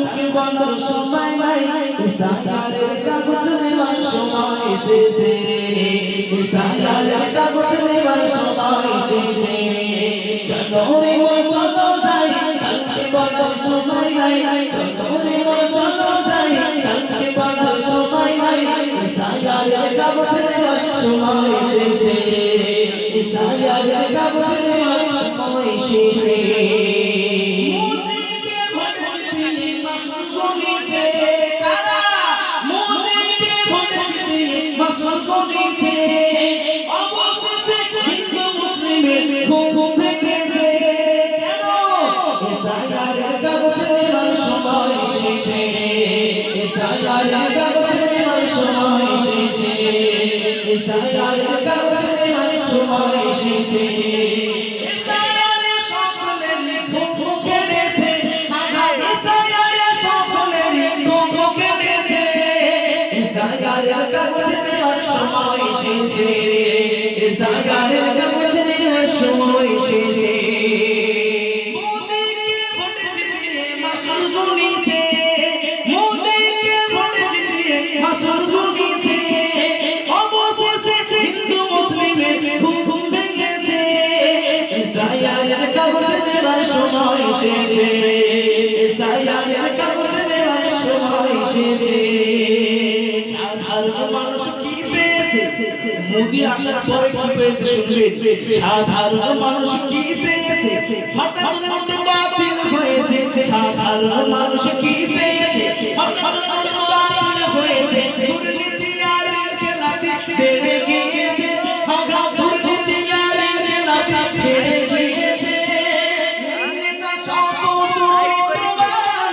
কালকে বলার সময় নাই ইসায়ারের কাগজ নেওয়ার সময় এসেছে ইসায়ারের কাগজ নেওয়ার সময় এসেছে চলো রে চলো যাই কালকে বলার সময় নাই চলো রে চলো যাই কালকে বলার সময় নাই ইসায়ারের কাগজ নেওয়ার সময় এসেছে ইসায়ারের কাগজ নেওয়ার সময় এসেছে মোদি আসার পরে কি পেয়েছে শুনবেন সাধারণ মানুষ কি পেয়েছে হঠাৎ করে বাতিল হয়েছে সাধারণ মানুষ কি পেয়েছে হঠাৎ করে বাতিল হয়েছে দুর্নীতি আর খেলাপি বেড়ে গিয়েছে হাগা দুর্নীতি আর খেলাপি বেড়ে গিয়েছে নেতা সব চরিত্রবান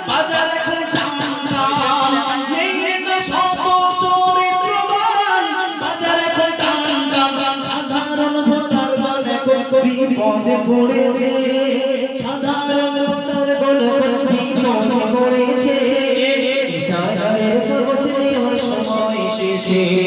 বাজার এখন টান এই নেতা সব বিপদে পড়েছে সাধারণ ভোটার গুলো বিপদে পড়েছে ইসায়ারের কাগজ নেওয়ার সময় এসেছে